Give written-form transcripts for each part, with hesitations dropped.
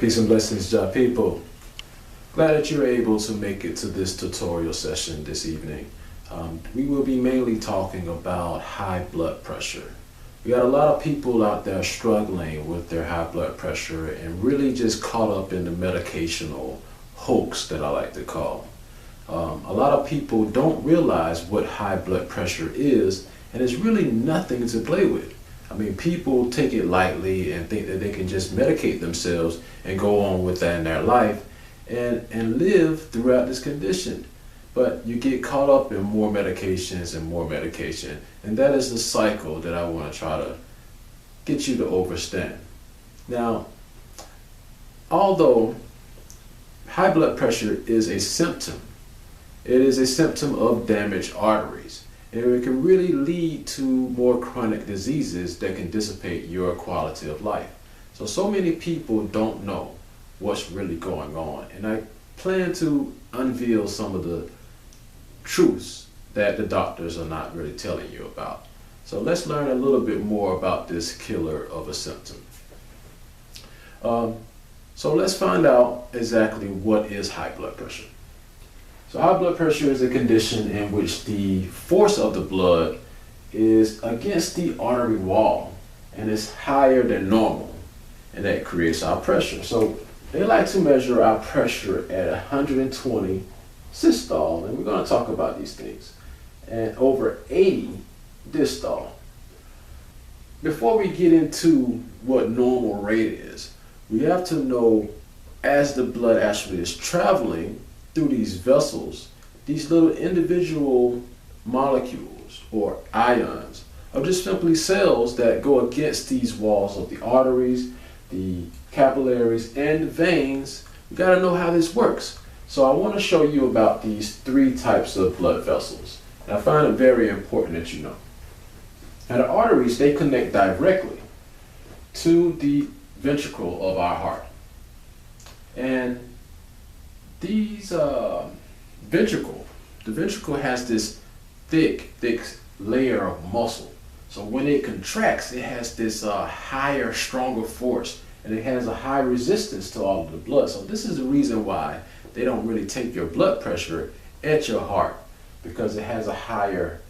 Peace and blessings, Jah people. Glad that you're able to make it to this tutorial session this evening. We will be mainly talking about high blood pressure. We got a lot of people out there struggling with their high blood pressure and really just caught up in the medicational hoax that I like to call. A lot of people don't realize what high blood pressure is, and it's really nothing to play with. I mean, people take it lightly and think that they can just medicate themselves and go on with that in their life and live throughout this condition. But you get caught up in more medications and more medication, and that is the cycle that I want to try to get you to understand. Now, although high blood pressure is a symptom, it is a symptom of damaged arteries, and it can really lead to more chronic diseases that can dissipate your quality of life. So many people don't know what's really going on, and I plan to unveil some of the truths that the doctors are not really telling you about. So let's learn a little bit more about this killer of a symptom. So let's find out exactly what is high blood pressure. So high blood pressure is a condition in which the force of the blood is against the artery wall and is higher than normal, and that creates our pressure. So they like to measure our pressure at 120 systole, and we're going to talk about these things, and over 80 distole. Before we get into what normal rate is, we have to know, as the blood actually is traveling through these vessels, these little individual molecules or ions are just simply cells that go against these walls of the arteries, the capillaries, and the veins. You got to know how this works. So I want to show you about these three types of blood vessels. And I find it very important that you know. Now, the arteries, they connect directly to the ventricle of our heart. And these the ventricle has this thick layer of muscle. So when it contracts, it has this higher, stronger force, and it has a high resistance to all of the blood. So this is the reason why they don't really take your blood pressure at your heart, because it has a higher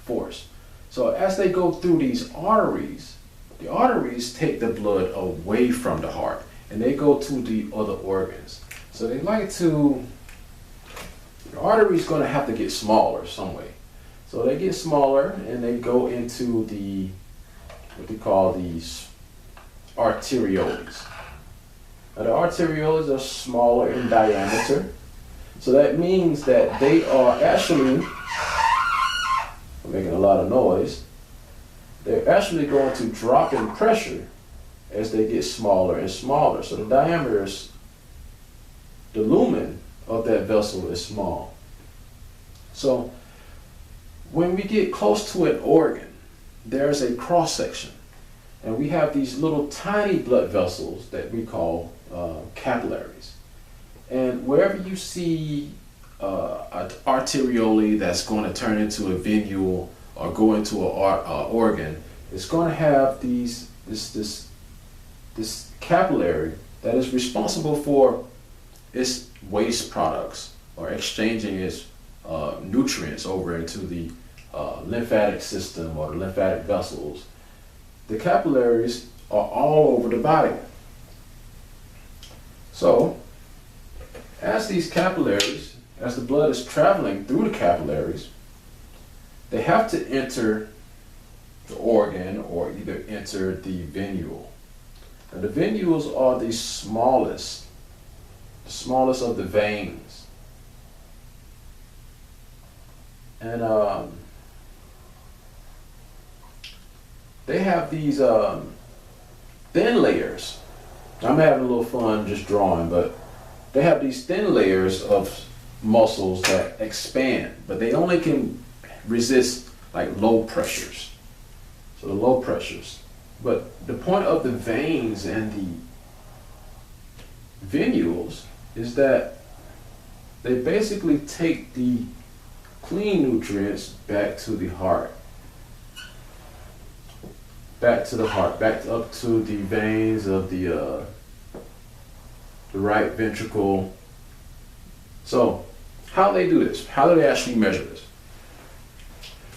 force. So as they go through these arteries, the arteries take the blood away from the heart, and they go to the other organs. So they like to, the artery's going to have to get smaller some way. So they get smaller and they go into the, what they call these arterioles. Now the arterioles are smaller in diameter. So that means that they are actually, making a lot of noise, they're actually going to drop in pressure as they get smaller and smaller. So the diameter is, the lumen of that vessel is small. So when we get close to an organ, there's a cross section, and we have these little tiny blood vessels that we call capillaries. And wherever you see an arteriole that's going to turn into a venule or go into an organ, it's going to have this capillary that is responsible for its waste products or exchanging its nutrients over into the lymphatic system or the lymphatic vessels. The capillaries are all over the body. So as these capillaries, as the blood is traveling through the capillaries, they have to enter the organ or either enter the venule. Now the venules are the smallest of the veins. And they have these thin layers. I'm having a little fun just drawing, but they have these thin layers of muscles that expand, but they only can resist like low pressures. So the low pressures. But the point of the veins and the venules is that they basically take the clean nutrients back to the heart. Back to the heart, back up to the veins of the the right ventricle. So how do they do this? How do they actually measure this?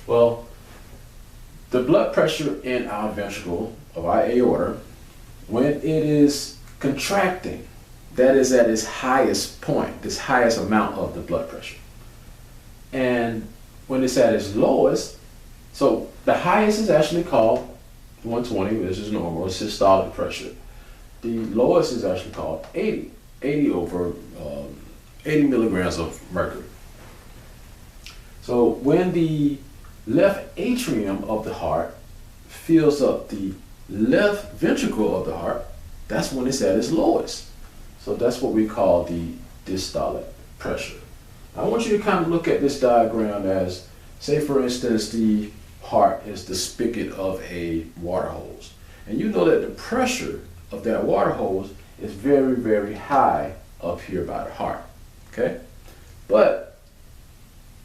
Well, the blood pressure in our ventricle of our aorta, when it is contracting, that is at its highest point, this highest amount of the blood pressure. And when it's at its lowest, so the highest is actually called 120, which is normal, it's systolic pressure. The lowest is actually called 80 over 80 milligrams of mercury. So when the left atrium of the heart fills up the left ventricle of the heart, that's when it's at its lowest. So that's what we call the diastolic pressure. I want you to kind of look at this diagram as, say for instance, the heart is the spigot of a water hose. And you know that the pressure of that water hose is very, very high up here by the heart, okay? But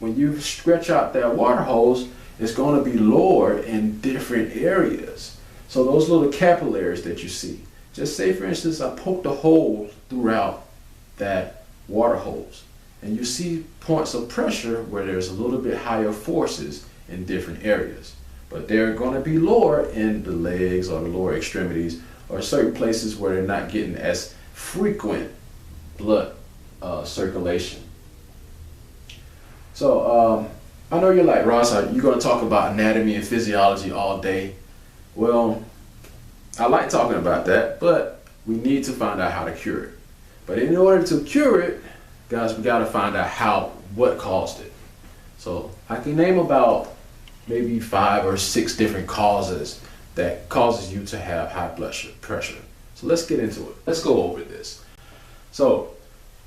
when you stretch out that water hose, it's going to be lower in different areas. So those little capillaries that you see, just say for instance, I poked a hole throughout that water hose, and you see points of pressure where there's a little bit higher forces in different areas. But they're going to be lower in the legs or the lower extremities or certain places where they're not getting as frequent blood circulation. So I know you're like, Ross, you're going to talk about anatomy and physiology all day. Well, I like talking about that, but we need to find out how to cure it. But in order to cure it, guys, we got to find out what caused it. So I can name about maybe 5 or 6 different causes that causes you to have high blood pressure. So let's get into it. Let's go over this. So,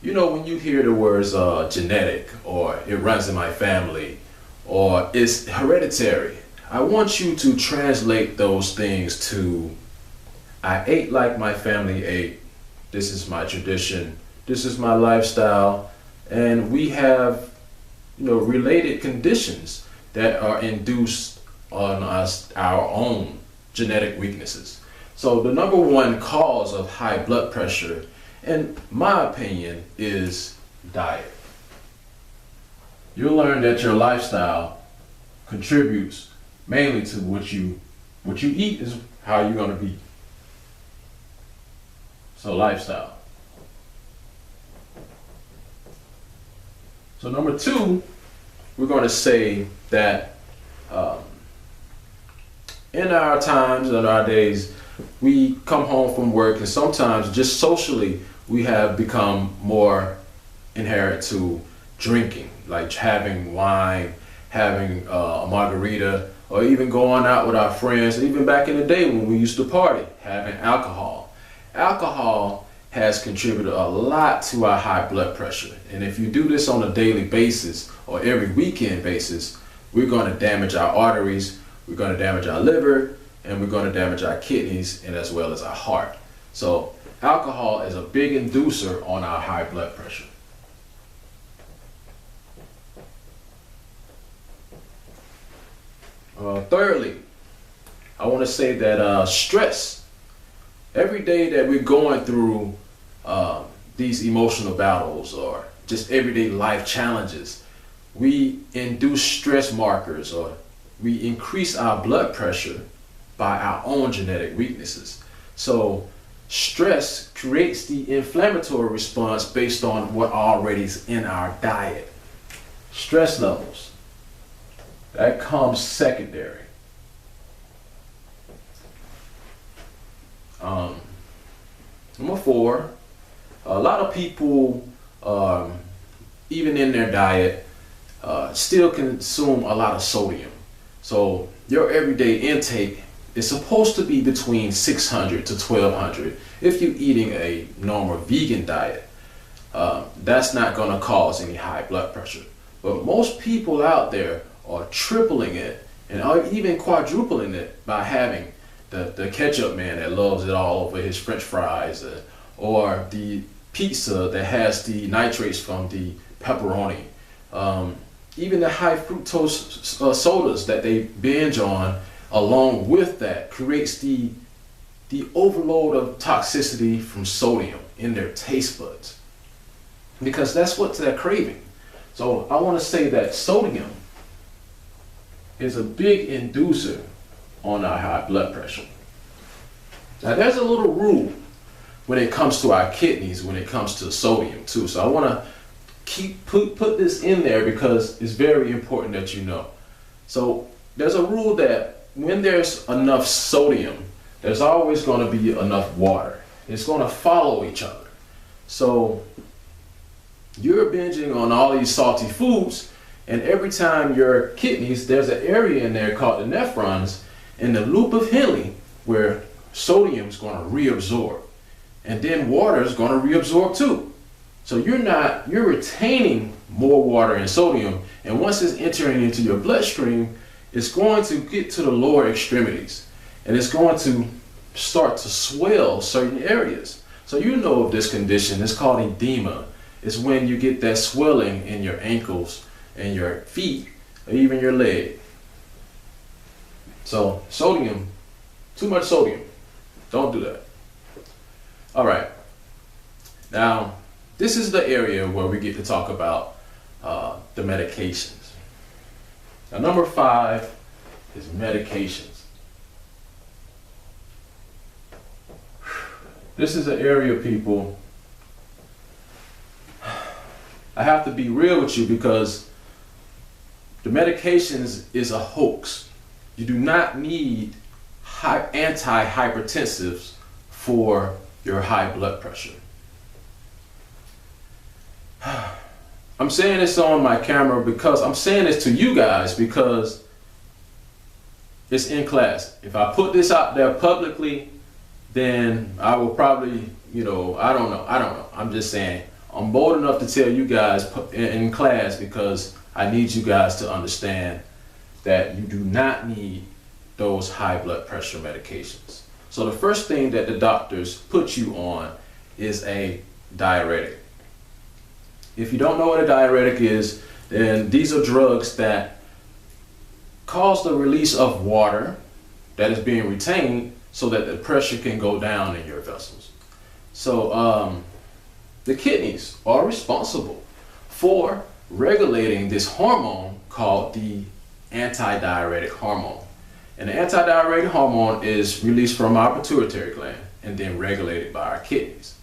you know, when you hear the words genetic, or it runs in my family, or it's hereditary, I want you to translate those things to, I ate like my family ate, this is my tradition, this is my lifestyle, and we have, you know, related conditions that are induced on us, our own genetic weaknesses. So the number one cause of high blood pressure, in my opinion, is diet. You'll learn that your lifestyle contributes mainly to what you eat is how you're going to be. So lifestyle. So number 2, we're going to say that in our times and our days, we come home from work, and sometimes just socially we have become more inherent to drinking, like having wine, having a margarita, or even going out with our friends. Even back in the day when we used to party, having alcohol. Alcohol has contributed a lot to our high blood pressure. And if you do this on a daily basis or every weekend basis, we're going to damage our arteries, we're going to damage our liver, and we're going to damage our kidneys and as well as our heart. So alcohol is a big inducer on our high blood pressure. Thirdly, I want to say that stress. Every day that we're going through these emotional battles or just everyday life challenges, we induce stress markers, or we increase our blood pressure by our own genetic weaknesses. So stress creates the inflammatory response based on what already is in our diet. Stress levels, that comes secondary. Number 4, a lot of people, even in their diet, still consume a lot of sodium. So your everyday intake is supposed to be between 600 to 1200 if you're eating a normal vegan diet. That's not going to cause any high blood pressure. But most people out there are tripling it and are even quadrupling it by having the ketchup man that loves it all over his french fries, or the pizza that has the nitrates from the pepperoni. Even the high fructose sodas that they binge on along with that creates the the overload of toxicity from sodium in their taste buds, because that's what they're craving. So I want to say that sodium is a big inducer on our high blood pressure. Now there's a little rule when it comes to our kidneys, when it comes to sodium too. So I want to put this in there because it's very important that you know. So there's a rule that when there's enough sodium, there's always going to be enough water. It's going to follow each other. So you're binging on all these salty foods, and every time your kidneys, there's an area in there called the nephrons in the loop of Henle where sodium is going to reabsorb, and then water is going to reabsorb too. So you're retaining more water and sodium, and once it's entering into your bloodstream, it's going to get to the lower extremities, and it's going to start to swell certain areas. So you know of this condition, it's called edema. It's when you get that swelling in your ankles and your feet, or even your leg. So sodium, too much sodium, don't do that. All right, now this is the area where we get to talk about the medications. Now number 5 is medications. This is an area, people, I have to be real with you because the medications is a hoax. You do not need antihypertensives for your high blood pressure. I'm saying this on my camera because I'm saying this to you guys because it's in class. If I put this out there publicly, then I will probably, I don't know. I'm just saying, I'm bold enough to tell you guys in class because I need you guys to understand that you do not need those high blood pressure medications. So the first thing that the doctors put you on is a diuretic. If you don't know what a diuretic is, then these are drugs that cause the release of water that is being retained so that the pressure can go down in your vessels. So the kidneys are responsible for regulating this hormone called the antidiuretic hormone. And the antidiuretic hormone is released from our pituitary gland and then regulated by our kidneys.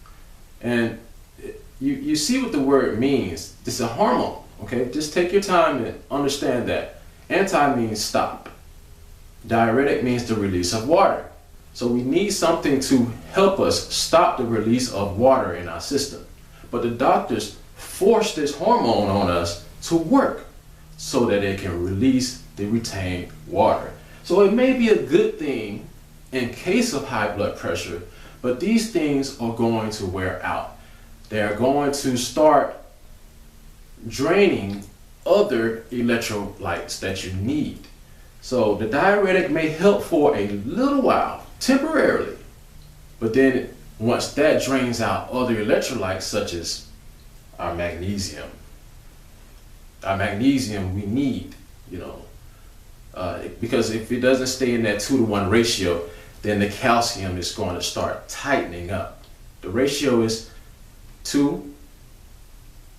And you see what the word means. It's a hormone, okay? Just take your time and understand that. Anti means stop. Diuretic means the release of water. So we need something to help us stop the release of water in our system. But the doctors force this hormone on us to work so that it can release the retained water. So it may be a good thing in case of high blood pressure, but these things are going to wear out. They are going to start draining other electrolytes that you need. So the diuretic may help for a little while, temporarily, but then once that drains out other electrolytes such as our magnesium. Our magnesium we need, because if it doesn't stay in that 2-to-1 ratio, then the calcium is going to start tightening up. The ratio is 2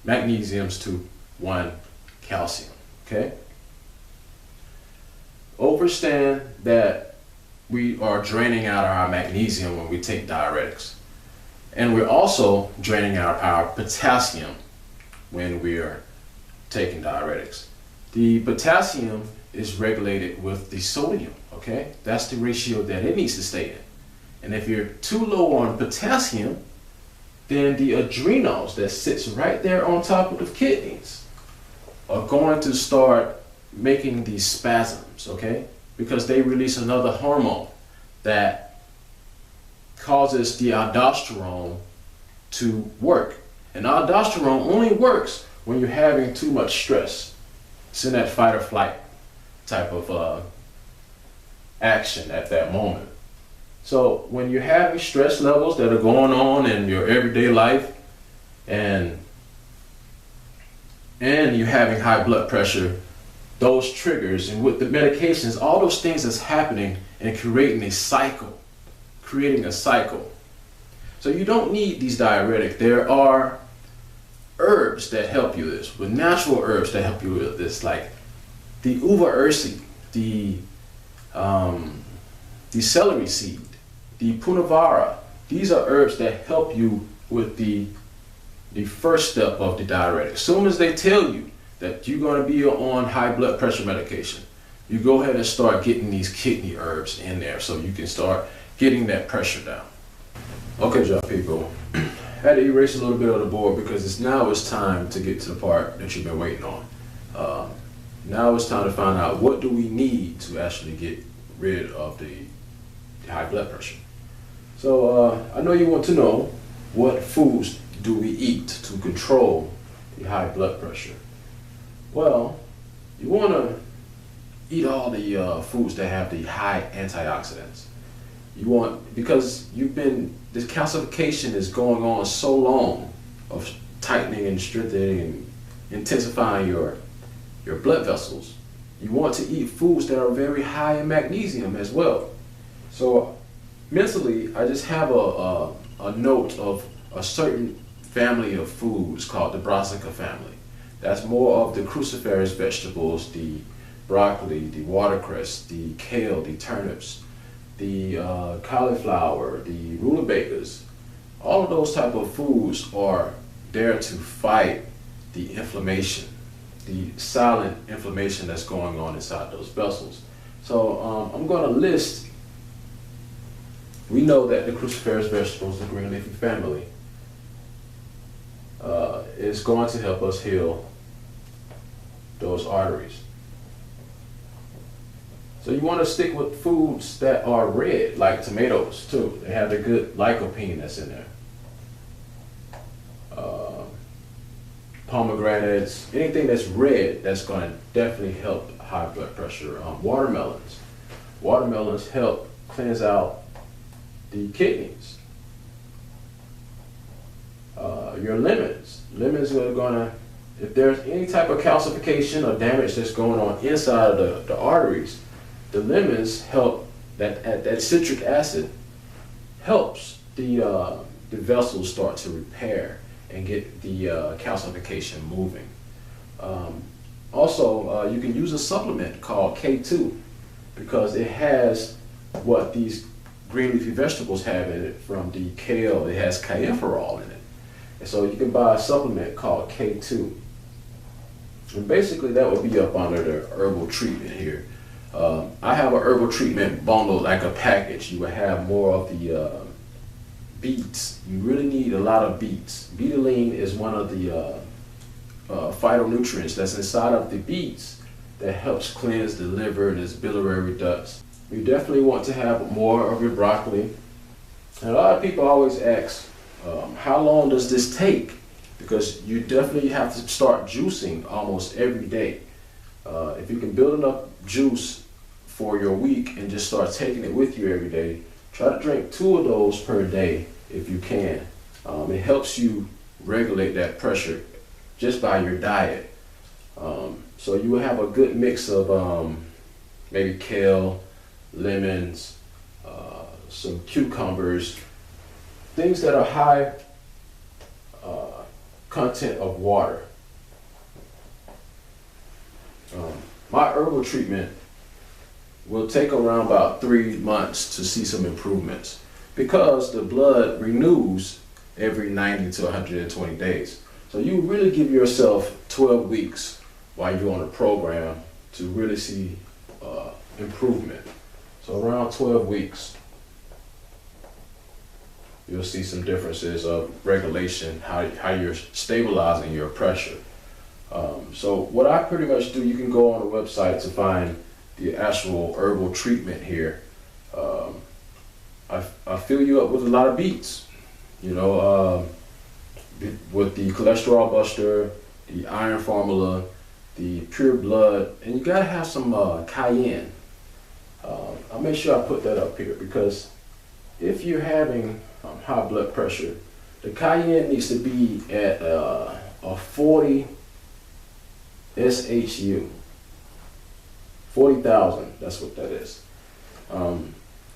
magnesiums to 1 calcium, okay? Understand that we are draining out our magnesium when we take diuretics. And we're also draining out our potassium when we are taking diuretics. The potassium is regulated with the sodium, okay? That's the ratio that it needs to stay in. And if you're too low on potassium, then the adrenals that sits right there on top of the kidneys are going to start making these spasms, okay? Because they release another hormone that causes the aldosterone to work. And aldosterone only works when you're having too much stress. It's in that fight or flight type of action at that moment. So when you're having stress levels that are going on in your everyday life and you're having high blood pressure, those triggers and with the medications, all those things that's happening and creating a cycle, creating a cycle. So you don't need these diuretics. There are herbs that help you this, with natural herbs that help you with this, like the uva ursi, the celery seed, the punavara. These are herbs that help you with the first step of the diuretic. As soon as they tell you that you're going to be on high blood pressure medication, you go ahead and start getting these kidney herbs in there so you can start getting that pressure down. Okay, y'all people, I had to erase a little bit of the board because now it's time to get to the part that you've been waiting on. Now it's time to find out what do we need to actually get rid of the high blood pressure. So I know you want to know, what foods do we eat to control the high blood pressure? Well, you want to eat all the foods that have the high antioxidants. You want, because this calcification is going on so long, of tightening and strengthening and intensifying your blood vessels. You want to eat foods that are very high in magnesium as well. So mentally, I just have a note of a certain family of foods called the brassica family. That's more of the cruciferous vegetables, the broccoli, the watercress, the kale, the turnips, the cauliflower, the rutabagas. All of those type of foods are there to fight the inflammation, the silent inflammation that's going on inside those vessels. So I'm going to list, we know that the cruciferous vegetables, the green leafy family, is going to help us heal those arteries. So you want to stick with foods that are red, like tomatoes too. They have the good lycopene that's in there. Pomegranates, anything that's red, that's going to definitely help high blood pressure. Watermelons help cleanse out the kidneys. Your lemons are going to, if there's any type of calcification or damage that's going on inside of the arteries, the lemons help, that citric acid helps the vessels start to repair and get the calcification moving. Also, you can use a supplement called K2 because it has what these green leafy vegetables have in it. From the kale, it has kaempferol in it. And so you can buy a supplement called K2. And basically that would be up under the herbal treatment here. I have a herbal treatment bundled like a package. You would have more of the beets. You really need a lot of beets. Betaline is one of the phytonutrients that's inside of the beets that helps cleanse the liver and its biliary ducts. You definitely want to have more of your broccoli. And a lot of people always ask, how long does this take? Because you definitely have to start juicing almost every day. If you can build enough juice for your week and just start taking it with you every day, try to drink 2 of those per day if you can. It helps you regulate that pressure just by your diet. So you will have a good mix of maybe kale, lemons, some cucumbers, things that are high content of water. My herbal treatment will take around about 3 months to see some improvements because the blood renews every 90 to 120 days. So you really give yourself 12 weeks while you're on a program to really see improvement. So around 12 weeks, you'll see some differences of regulation, how you're stabilizing your pressure. So what I pretty much do, you can go on the website to find the actual herbal treatment here. I fill you up with a lot of beets, you know, with the cholesterol buster, the iron formula, the pure blood, and you gotta have some cayenne. I'll make sure I put that up here because if you're having high blood pressure, the cayenne needs to be at a 40 SHU, 40,000, that's what that is.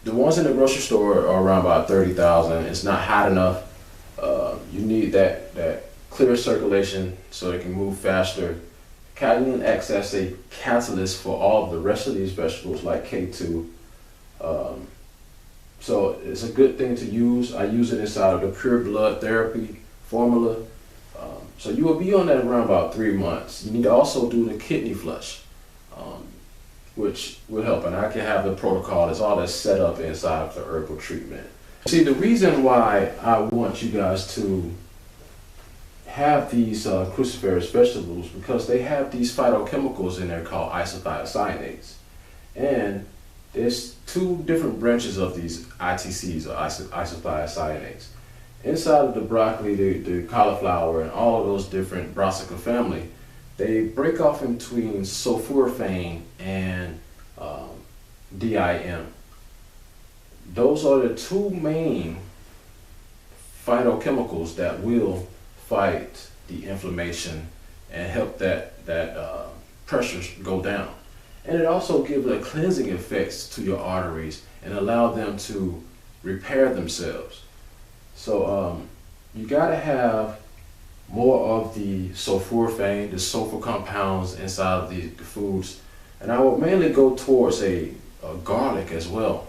The ones in the grocery store are around about 30,000. It's not hot enough. You need that clear circulation so it can move faster. Cayenne acts as a catalyst for all of the rest of these vegetables like K2. So it's a good thing to use. I use it inside of the pure blood therapy formula. So you will be on that around about 3 months. You need to also do the kidney flush, which will help. And I can have the protocol. It's all that's set up inside of the herbal treatment. See, the reason why I want you guys to have these cruciferous vegetables because they have these phytochemicals in there called isothiocyanates. And there's 2 different branches of these ITCs, or isothiocyanates. Inside of the broccoli, the cauliflower, and all of those different brassica family, they break off in between sulforaphane and DIM. Those are the 2 main phytochemicals that will fight the inflammation and help that pressure go down. And it also gives a cleansing effects to your arteries and allow them to repair themselves. So you got to have more of the sulforaphane, the sulfur compounds inside of the foods. And I will mainly go towards a garlic as well.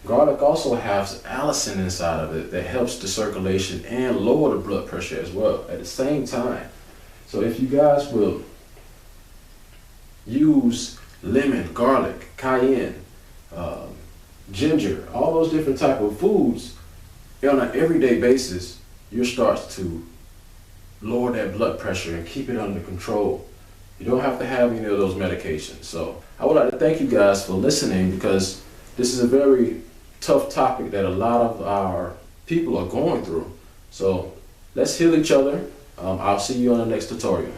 Garlic also has allicin inside of it that helps the circulation and lower the blood pressure as well at the same time. So if you guys will use lemon, garlic, cayenne, ginger, all those different type of foods on an everyday basis, you start to lower that blood pressure and keep it under control. You don't have to have any of those medications. So I would like to thank you guys for listening, because this is a very tough topic that a lot of our people are going through. So let's heal each other. I'll see you on the next tutorial.